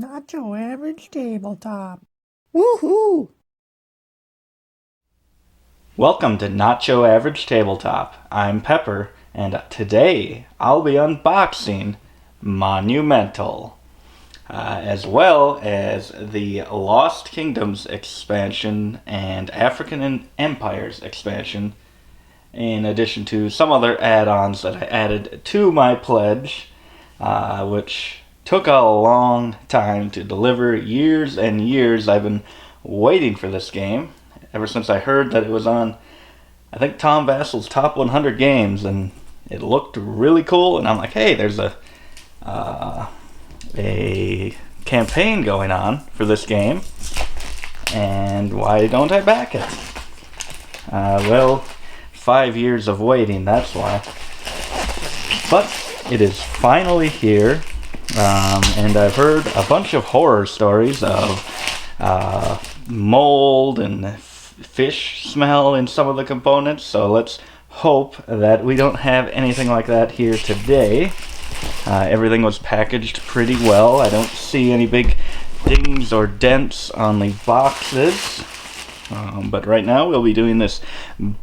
Not your average tabletop. Woohoo! Welcome to Not Your Average Tabletop. I'm Pepper, and today I'll be unboxing Monumental, as well as the Lost Kingdoms expansion and African Empires expansion, in addition to some other add-ons that I added to my pledge, which took a long time to deliver. Years and years I've been waiting for this game, ever since I heard that it was on, I think, Tom Vassel's top 100 games, and it looked really cool, and I'm like, hey, there's a campaign going on for this game, and why don't I back it? Well, 5 years of waiting, that's why. But it is finally here, and I've heard a bunch of horror stories of mold and fish smell in some of the components, so let's hope that we don't have anything like that here today. Everything was packaged pretty well. I don't see any big dings or dents on the boxes, but right now we'll be doing this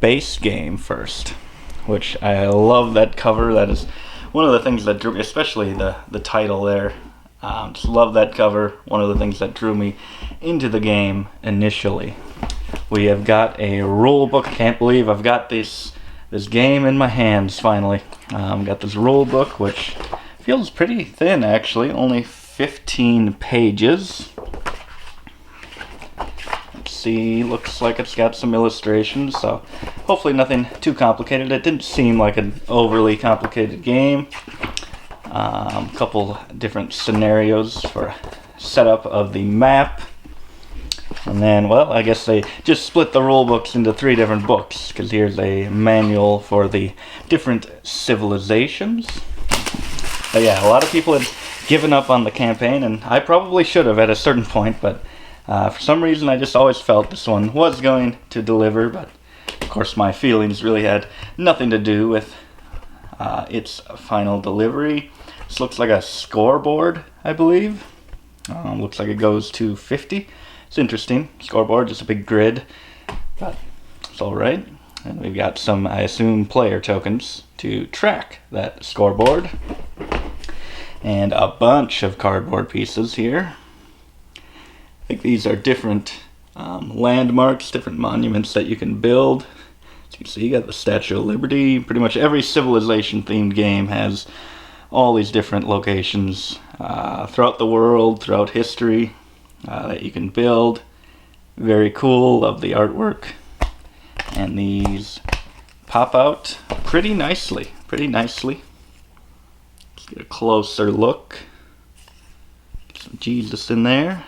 base game first, which I love that cover. That is one of the things that drew me, especially the title there. Just love that cover. One of the things that drew me into the game initially. We have got a rule book. I can't believe I've got this game in my hands finally. Got this rule book, which feels pretty thin actually, only 15 pages. Let's see, looks like it's got some illustrations, so hopefully nothing too complicated. It didn't seem like an overly complicated game. A couple different scenarios for setup of the map. And then, well, I guess they just split the rule books into 3 different books, because here's a manual for the different civilizations. But yeah, a lot of people had given up on the campaign, and I probably should have at a certain point, but for some reason I just always felt this one was going to deliver, but of course my feelings really had nothing to do with its final delivery. This looks like a scoreboard, I believe. Looks like it goes to 50. It's interesting. Scoreboard, just a big grid, but it's alright. And we've got some, I assume, player tokens to track that scoreboard. And a bunch of cardboard pieces here. I think these are different landmarks, different monuments that you can build. As you can see, you got the Statue of Liberty. Pretty much every civilization-themed game has all these different locations throughout the world, throughout history, that you can build. Very cool, love the artwork. And these pop out pretty nicely, Let's get a closer look. Get some Jesus in there.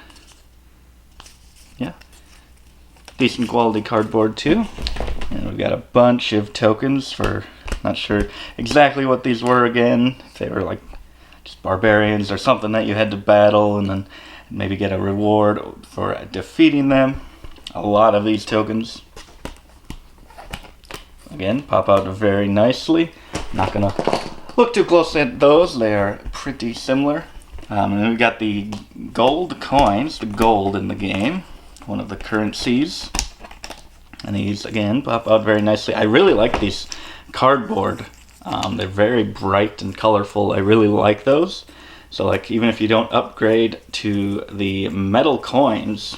Yeah, decent quality cardboard too. And we've got a bunch of tokens for, not sure exactly what these were again. If they were like just barbarians or something that you had to battle and then maybe get a reward for defeating them. A lot of these tokens. Again, pop out very nicely. Not gonna look too close at those. They are pretty similar. And then we've got the gold coins, the gold in the game, one of the currencies. And these, again, pop out very nicely. I really like these cardboard. They're very bright and colorful. I really like those. So, like, even if you don't upgrade to the metal coins,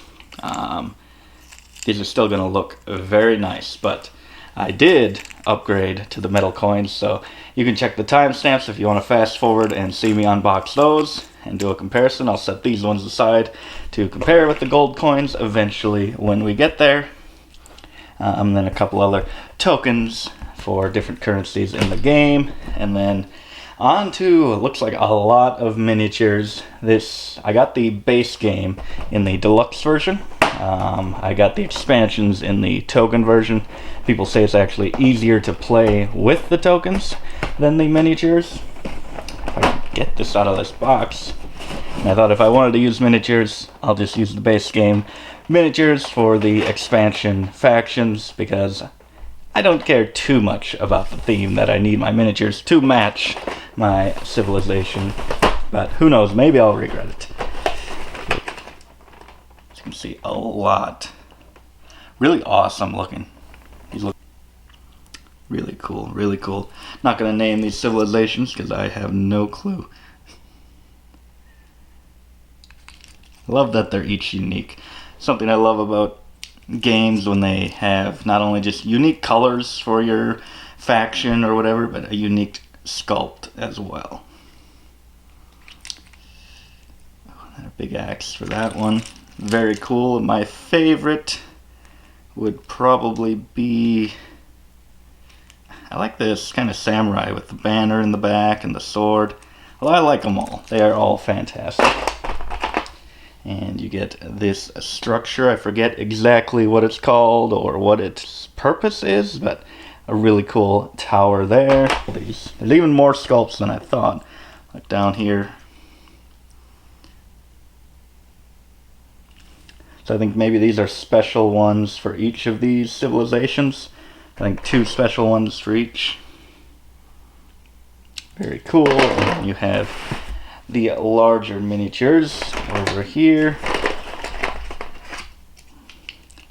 these are still going to look very nice. But I did upgrade to the metal coins, so you can check the timestamps if you want to fast forward and see me unbox those and do a comparison. I'll set these ones aside to compare with the gold coins eventually when we get there. And then a couple other tokens for different currencies in the game. And then on to, looks like a lot of miniatures. I got the base game in the Deluxe version. I got the expansions in the token version. People say it's actually easier to play with the tokens than the miniatures. If I can get this out of this box. And I thought if I wanted to use miniatures, I'll just use the base game miniatures for the expansion factions, because I don't care too much about the theme that I need my miniatures to match my civilization. But who knows, maybe I'll regret it. can see a lot. Really awesome looking. These look really cool, really cool. Not going to name these civilizations because I have no clue. Love that they're each unique. Something I love about games when they have not only just unique colors for your faction or whatever, but a unique sculpt as well. And a big axe for that one. Very cool. My favorite would probably be, I like this kind of samurai with the banner in the back and the sword. Well, I like them all. They are all fantastic. And you get this structure. I forget exactly what it's called or what its purpose is, but a really cool tower there. There's even more sculpts than I thought. Like down here. So I think maybe these are special ones for each of these civilizations. I think 2 special ones for each. Very cool. And then you have the larger miniatures over here.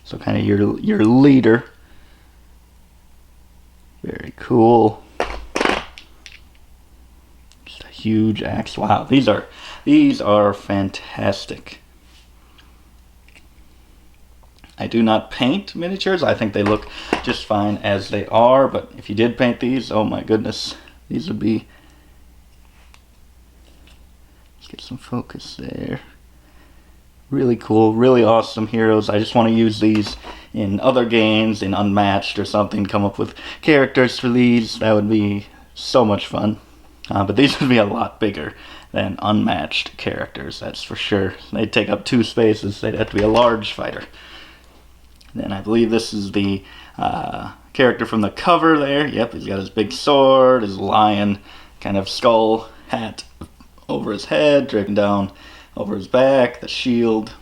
So kind of your leader. Very cool. Just a huge axe. Wow, these are fantastic. I do not paint miniatures. I think they look just fine as they are, but if you did paint these, oh my goodness, these would be, let's get some focus there. Really cool, really awesome heroes. I just want to use these in other games, in Unmatched or something, come up with characters for these. That would be so much fun. But these would be a lot bigger than Unmatched characters, that's for sure. They'd take up 2 spaces. They'd have to be a large fighter. Then I believe this is the character from the cover there. Yep, he's got his big sword, his lion kind of skull hat over his head, draping down over his back, the shield.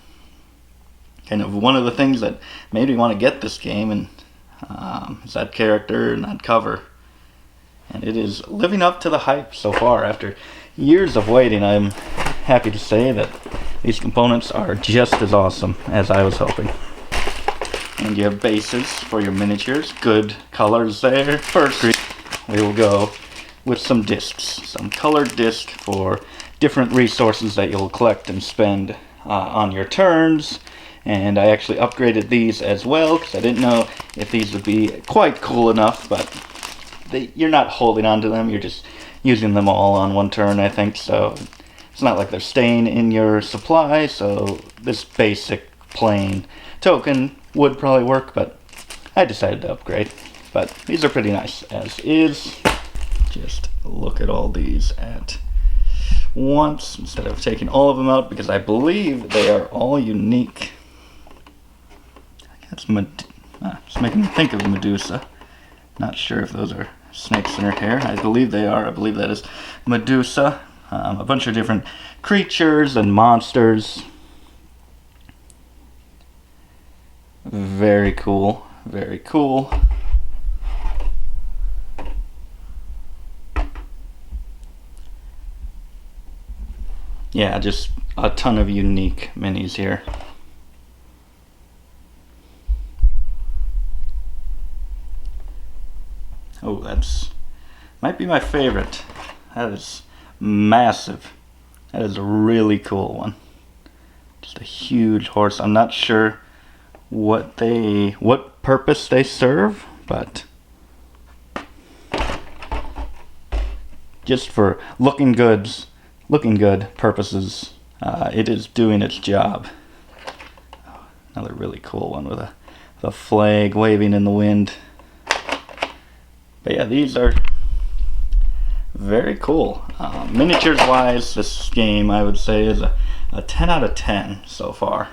Kind of one of the things that made me want to get this game, and is that character and that cover. And it is living up to the hype so far. After years of waiting, I'm happy to say that these components are just as awesome as I was hoping. And you have bases for your miniatures. Good colors there. First, we will go with some discs. Some colored disc for different resources that you'll collect and spend on your turns. And I actually upgraded these as well because I didn't know if these would be quite cool enough, but you're not holding on to them. You're just using them all on one turn, I think. So it's not like they're staying in your supply. So this basic plain token would probably work, but I decided to upgrade. But these are pretty nice as is. Just look at all these at once instead of taking all of them out, because I believe they are all unique. That's it's making me think of Medusa. Not sure if those are snakes in her hair. I believe they are. I believe that is Medusa. A bunch of different creatures and monsters. Very cool, very cool. Yeah, just a ton of unique minis here. Oh, might be my favorite. That is massive. That is a really cool one. Just a huge horse. I'm not sure what purpose they serve, but just for looking good purposes, it is doing its job. Another really cool one with a flag waving in the wind. But yeah, these are very cool. Miniatures wise, this game I would say is a 10 out of 10 so far.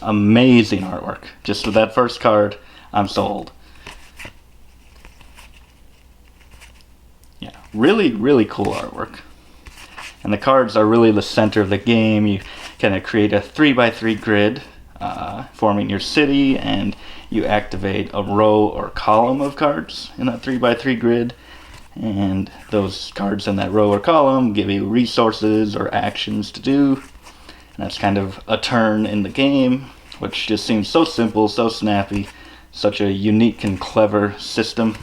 Amazing artwork. Just with that first card, I'm sold. Yeah, really, really cool artwork. And the cards are really the center of the game. You kind of create a 3x3 grid, forming your city, and you activate a row or column of cards in that 3x3 grid. And those cards in that row or column give you resources or actions to do. And that's kind of a turn in the game, which just seems so simple, so snappy, such a unique and clever system.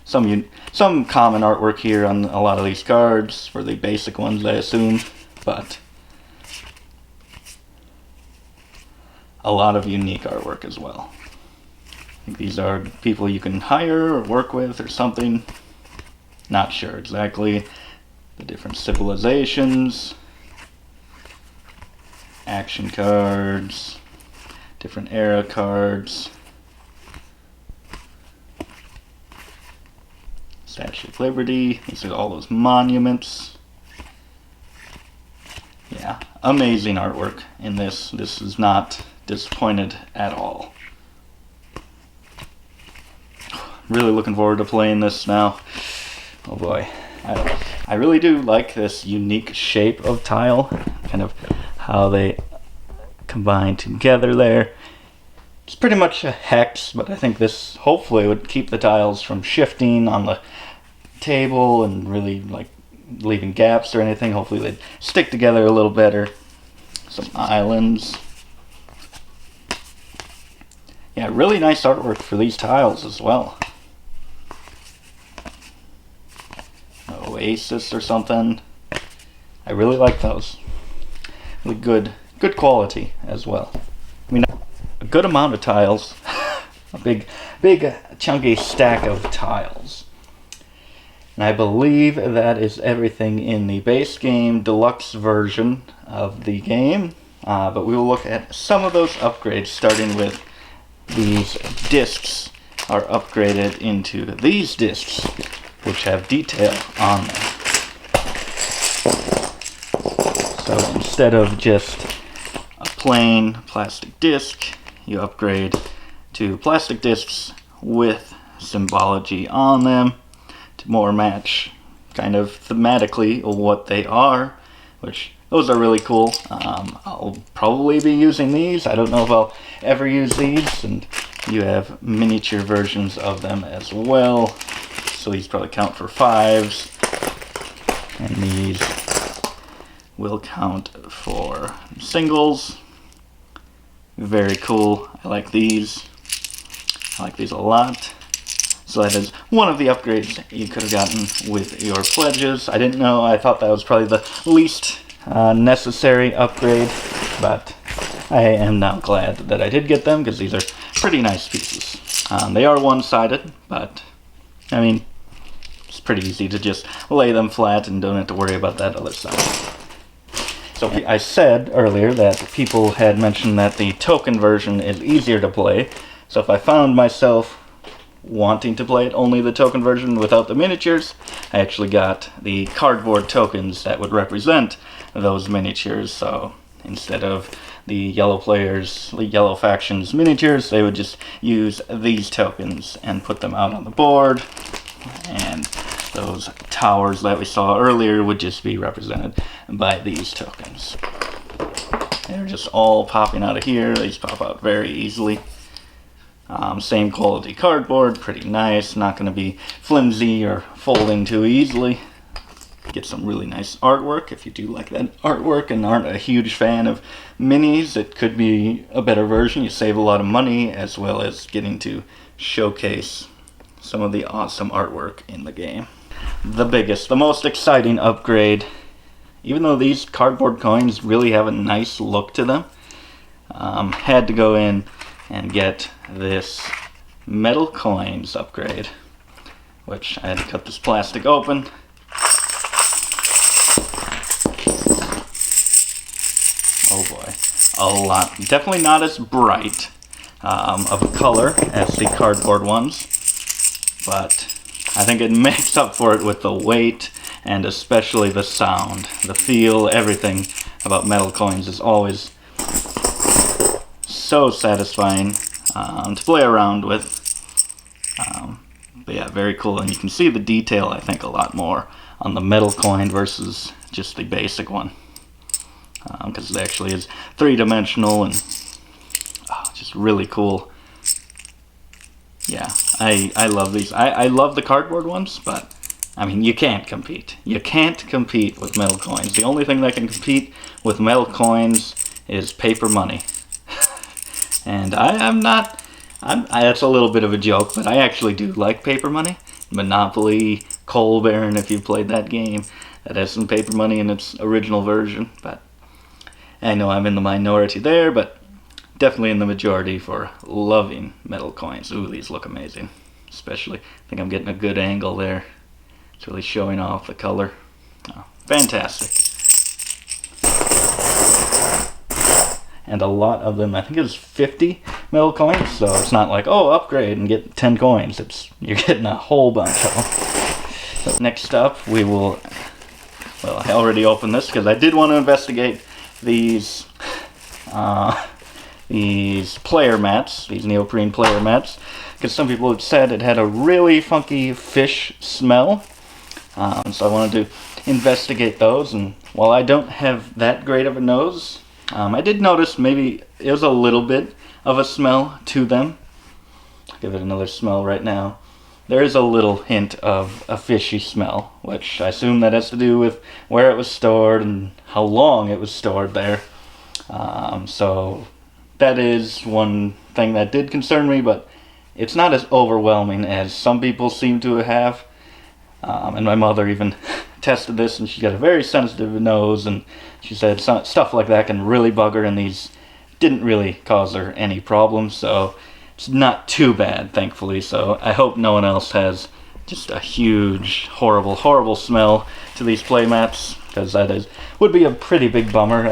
Some common artwork here on a lot of these cards, for the basic ones I assume, but a lot of unique artwork as well. I think these are people you can hire or work with or something. Not sure exactly. The different civilizations, action cards, different era cards, Statue of Liberty. These are all those monuments. Yeah, amazing artwork in this. This is not disappointed at all. Really looking forward to playing this now. Oh boy. I really do like this unique shape of tile, kind of how they combine together there. It's pretty much a hex, but I think this hopefully would keep the tiles from shifting on the table and really like leaving gaps or anything. Hopefully they'd stick together a little better. Some islands. Yeah, really nice artwork for these tiles as well. Oasis or something. I really like those. Really good quality as well. I mean, a good amount of tiles. A big chunky stack of tiles. And I believe that is everything in the base game deluxe version of the game. But we will look at some of those upgrades, starting with these discs are upgraded into these discs, which have detail on them. So instead of just a plain plastic disc, you upgrade to plastic discs with symbology on them to more match kind of thematically what they are, which those are really cool. I'll probably be using these. I don't know if I'll ever use these, and you have miniature versions of them as well. So these probably count for 5s, and these will count for singles. Very cool. I like these. I like these a lot. So that is one of the upgrades you could have gotten with your pledges. I didn't know. I thought that was probably the least necessary upgrade, but I am now glad that I did get them because these are pretty nice pieces. They are one-sided, but I mean, it's pretty easy to just lay them flat and don't have to worry about that other side. So I said earlier that people had mentioned that the token version is easier to play. So if I found myself wanting to play it only the token version without the miniatures, I actually got the cardboard tokens that would represent those miniatures. So instead of the yellow factions miniatures, they would just use these tokens and put them out on the board, and those towers that we saw earlier would just be represented by these tokens. They're just all popping out of here. These pop out very easily. Same quality cardboard, pretty nice, not going to be flimsy or folding too easily. Get some really nice artwork. If you do like that artwork and aren't a huge fan of minis, it could be a better version. You save a lot of money, as well as getting to showcase some of the awesome artwork in the game. The biggest, the most exciting upgrade, even though these cardboard coins really have a nice look to them, had to go in and get this metal coins upgrade, which I had to cut this plastic open. Oh boy, a lot. Definitely not as bright of a color as the cardboard ones, but I think it makes up for it with the weight and especially the sound, the feel, everything about metal coins is always so satisfying to play around with. But yeah, very cool, and you can see the detail, I think, a lot more on the metal coin versus just the basic one, because it actually is three-dimensional and just really cool. Yeah, I love these. I love the cardboard ones, but I mean, you can't compete. You can't compete with metal coins. The only thing that can compete with metal coins is paper money. And that's a little bit of a joke, but I actually do like paper money. Monopoly, Coal Baron, if you played that game, that has some paper money in its original version. But I know I'm in the minority there, but definitely in the majority for loving metal coins. Ooh, these look amazing. Especially, I think I'm getting a good angle there. It's really showing off the color. Oh, fantastic. And a lot of them, I think it was 50 metal coins, so it's not like, oh, upgrade and get 10 coins. You're getting a whole bunch of them. So next up, we will, well, I already opened this because I did want to investigate these player mats, these neoprene player mats, because some people had said it had a really funky fish smell. So I wanted to investigate those, and while I don't have that great of a nose, I did notice maybe it was a little bit of a smell to them. I'll give it another smell right now. There is a little hint of a fishy smell, which I assume that has to do with where it was stored and how long it was stored there. So that is one thing that did concern me, but it's not as overwhelming as some people seem to have. And my mother even tested this, and she's got a very sensitive nose, and she said stuff like that can really bug her, and these didn't really cause her any problems, so it's not too bad, thankfully. So I hope no one else has just a huge, horrible, horrible smell to these play mats, because that would be a pretty big bummer,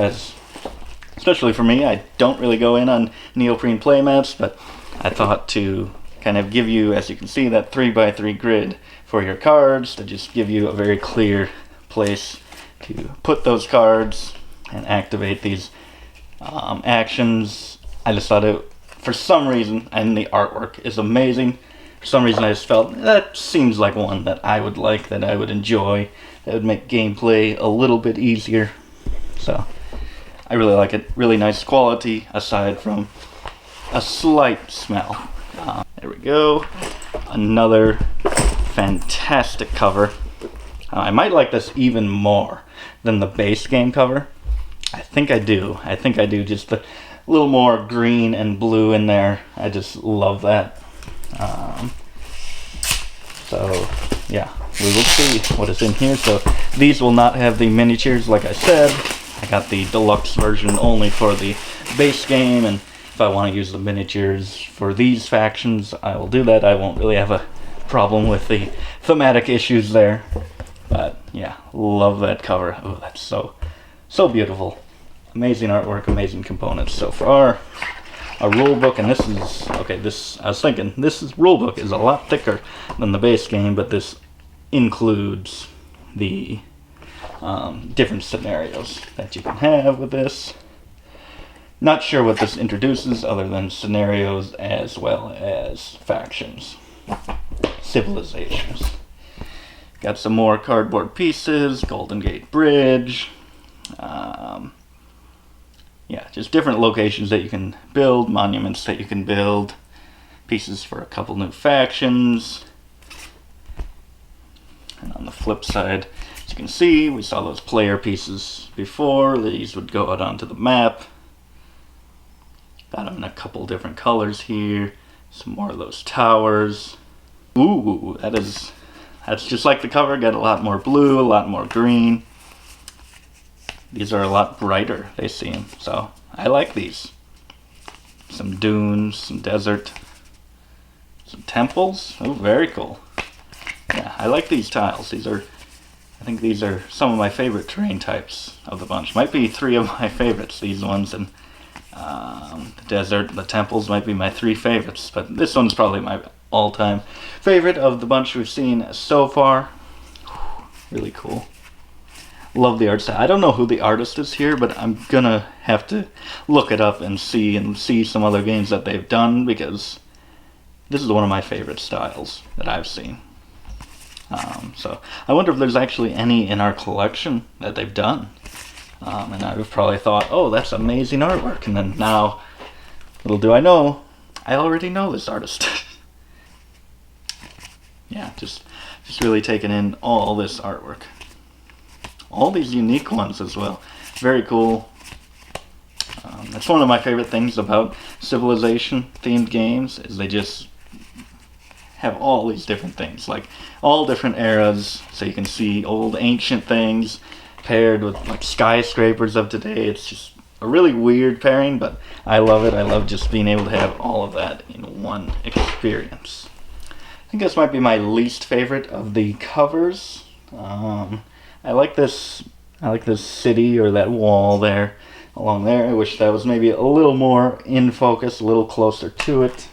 especially for me. I don't really go in on neoprene play mats, but I thought to kind of give you, as you can see, that 3x3 grid for your cards to just give you a very clear place to put those cards and activate these actions. I just thought it, for some reason, and the artwork is amazing, for some reason I just felt that seems like one that I would like, that I would enjoy, that would make gameplay a little bit easier. So I really like it. Really nice quality aside from a slight smell. There we go. Another fantastic cover. I might like this even more than the base game cover. I think I do. Just a little more green and blue in there. I just love that. So yeah, we will see what is in here. So these will not have the miniatures, like I said. I got the deluxe version only for the base game, and if I want to use the miniatures for these factions, I will do that. I won't really have a problem with the thematic issues there. But yeah, love that cover. Oh, that's so beautiful. Amazing artwork, amazing components so far. A rulebook, and I was thinking, this rulebook is a lot thicker than the base game, but this includes the different scenarios that you can have with this. Not sure what this introduces other than scenarios as well as factions, civilizations. Got some more cardboard pieces, Golden Gate Bridge. Yeah, just different locations that you can build, monuments that you can build, pieces for a couple new factions. And on the flip side, as you can see, we saw those player pieces before. These would go out onto the map. Got them in a couple different colors here. Some more of those towers. Ooh, that's just like the cover. Got a lot more blue, a lot more green. These are a lot brighter, they seem. So I like these. Some dunes, some desert, some temples. Oh, very cool. Yeah, I like these tiles. I think these are some of my favorite terrain types of the bunch. Might be three of my favorites, these ones, and the desert, the temples might be my three favorites, but this one's probably my all-time favorite of the bunch we've seen so far. Really cool. Love the art style. I don't know who the artist is here, but I'm gonna have to look it up and see some other games that they've done, because this is one of my favorite styles that I've seen. So I wonder if there's actually any in our collection that they've done. And I've probably thought, oh, that's amazing artwork. And then now, little do I know, I already know this artist. Yeah, just Just really taking in all this artwork. All these unique ones as well. Very cool. That's one of my favorite things about Civilization themed games, is they just have all these different things, like all different eras, so you can see old ancient things paired with like skyscrapers of today. It's just a really weird pairing, but I love it. I love just being able to have all of that in one experience. I think this might be my least favorite of the covers. I like this city, or that wall there along there. I wish that was maybe a little more in focus, a little closer to it,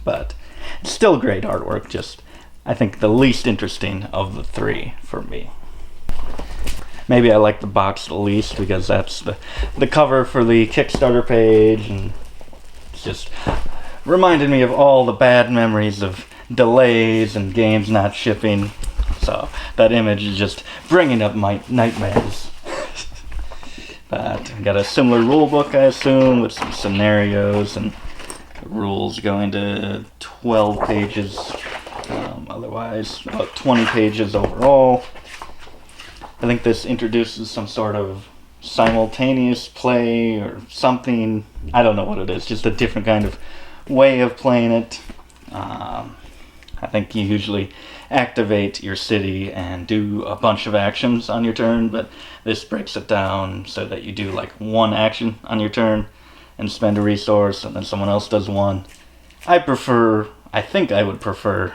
but it's still great artwork. Just, I think, the least interesting of the three for me. Maybe I like the box the least because that's the cover for the Kickstarter page, and it's just reminded me of all the bad memories of delays and games not shipping. So that image is just bringing up my nightmares. But I got a similar rule book, I assume, with some scenarios and rules going to 12 pages. Otherwise, about 20 pages overall. I think this introduces some sort of simultaneous play or something. I don't know what it is, just a different kind of way of playing it. I think you usually activate your city and do a bunch of actions on your turn, but this breaks it down so that you do like one action on your turn and spend a resource, and then someone else does one. I think I would prefer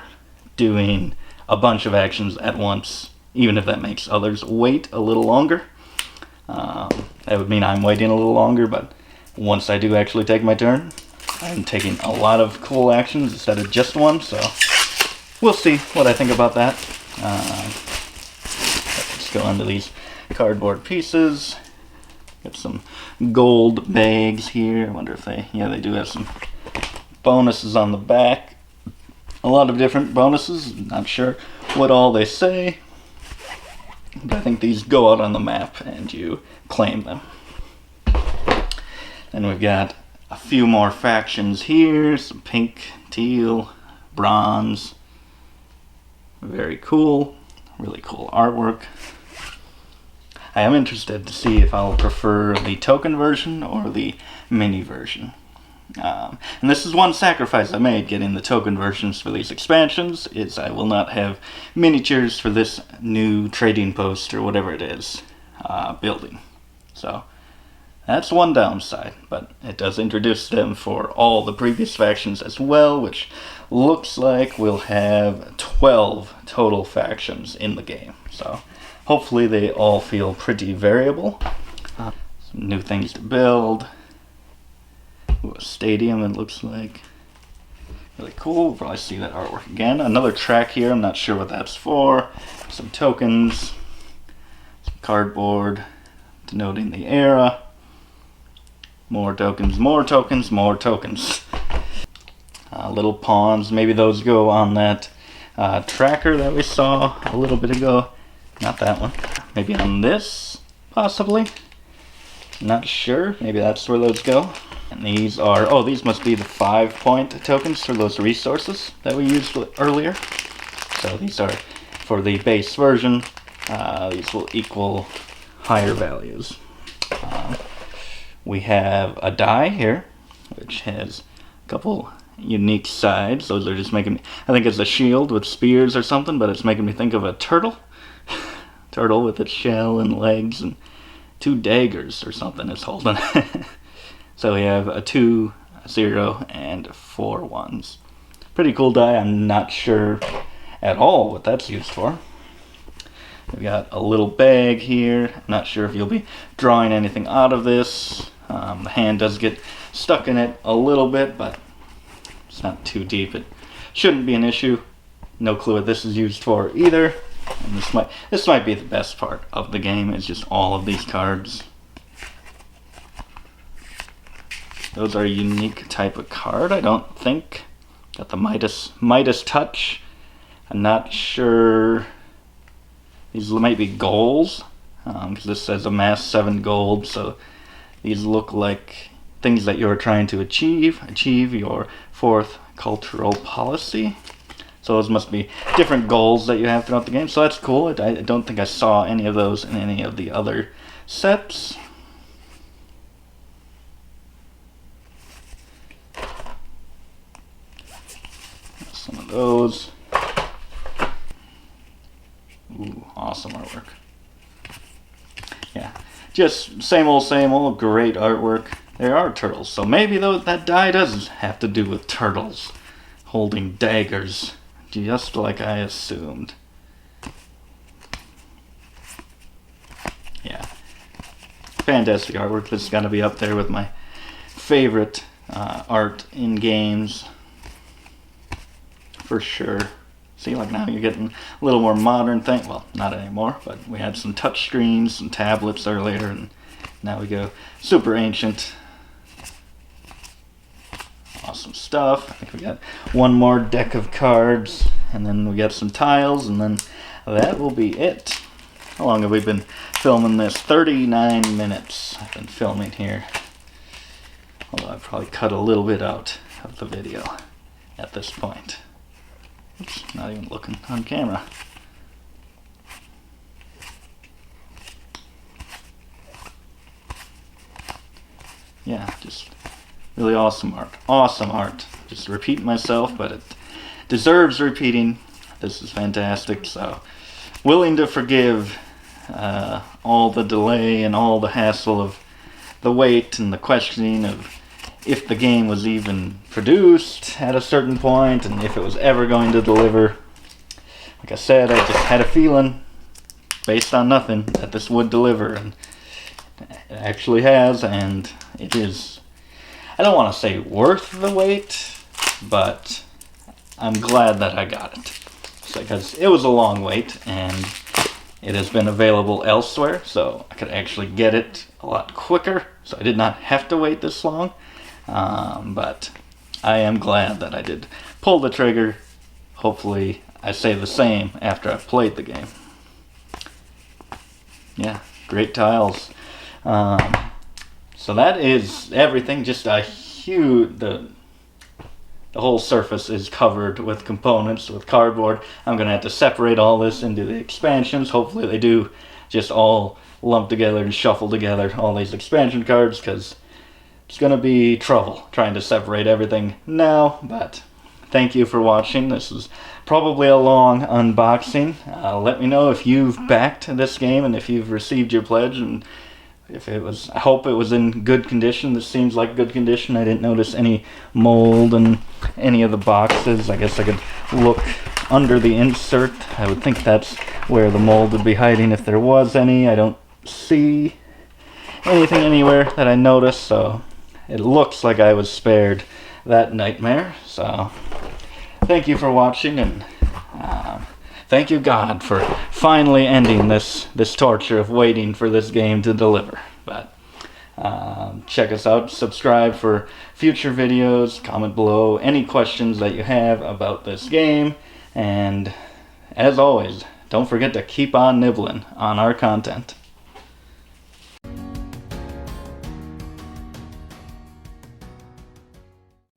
doing a bunch of actions at once, even if that makes others wait a little longer. That would mean I'm waiting a little longer, but once I do actually take my turn, I'm taking a lot of cool actions instead of just one, so we'll see what I think about that. Let's go into these cardboard pieces. Got some gold bags here. I wonder if they do have some bonuses on the back. A lot of different bonuses. Not sure what all they say, but I think these go out on the map and you claim them. Then we've got a few more factions here. Some pink, teal, bronze. Very cool. Really cool artwork. I am interested to see if I'll prefer the token version or the mini version. And this is one sacrifice I made getting the token versions for these expansions, is I will not have miniatures for this new trading post or whatever it is building. So that's one downside, but it does introduce them for all the previous factions as well, which looks like we'll have 12 total factions in the game. So hopefully they all feel pretty variable. Some new things to build. Ooh, a stadium, it looks like. Really cool. We'll probably see that artwork again. Another track here, I'm not sure what that's for. Some tokens. Some cardboard denoting the era. More tokens, more tokens, more tokens. Little pawns, maybe those go on that tracker that we saw a little bit ago. Not that one. Maybe on this, possibly. Not sure. Maybe that's where those go. And these are, these must be the 5-point tokens for those resources that we used earlier. So these are for the base version. These will equal higher values. We have a die here, which has a couple unique sides. Those are just making me, I think it's a shield with spears or something, but it's making me think of a turtle. Turtle with its shell and legs and 2 daggers or something it's holding. So we have a 2, a 0, and 4 ones. Pretty cool die. I'm not sure at all what that's used for. We've got a little bag here. I'm not sure if you'll be drawing anything out of this. The hand does get stuck in it a little bit, but it's not too deep. It shouldn't be an issue. No clue what this is used for either. And this might be the best part of the game, is just all of these cards. Those are a unique type of card, I don't think. Got the Midas Touch. I'm not sure. These might be goals, because this says amass 7 gold, so these look like things that you're trying to achieve. Achieve your 4th cultural policy. So those must be different goals that you have throughout the game. So that's cool. I don't think I saw any of those in any of the other sets. Some of those. Ooh, awesome artwork. Yeah, just same old, great artwork. There are turtles, so maybe that die does have to do with turtles holding daggers, just like I assumed. Yeah, fantastic artwork. This is gonna be up there with my favorite art in games, for sure. See, like now you're getting a little more modern thing. Well, not anymore, but we had some touch screens, some tablets earlier, and now we go super ancient. Awesome stuff. I think we got one more deck of cards, and then we got some tiles, and then that will be it. How long have we been filming this? 39 minutes I've been filming here. Although I've probably cut a little bit out of the video at this point. Oops, not even looking on camera. Yeah, just really awesome art. Awesome art. Just repeating myself, but it deserves repeating. This is fantastic. So, willing to forgive all the delay and all the hassle of the wait and the questioning of if the game was even produced at a certain point and if it was ever going to deliver. Like I said, I just had a feeling, based on nothing, that this would deliver, and it actually has, and it is, I don't want to say worth the wait, but I'm glad that I got it. Because it was a long wait, and it has been available elsewhere, so I could actually get it a lot quicker, so I did not have to wait this long. But I am glad that I did pull the trigger. Hopefully I say the same after I've played the game. Yeah, great tiles. So that is everything. Just a huge, the whole surface is covered with components, with cardboard. I'm going to have to separate all this into the expansions. Hopefully they do just all lump together and shuffle together, all these expansion cards, because it's going to be trouble trying to separate everything now. But thank you for watching. This is probably a long unboxing. Let me know if you've backed this game and if you've received your pledge, and if it was, I hope it was in good condition. This seems like good condition. I didn't notice any mold in any of the boxes. I guess I could look under the insert. I would think that's where the mold would be hiding if there was any. I don't see anything anywhere that I noticed, so it looks like I was spared that nightmare. So thank you for watching, and thank you, God, for finally ending this torture of waiting for this game to deliver. But check us out, subscribe for future videos, comment below any questions that you have about this game, and as always, don't forget to keep on nibbling on our content.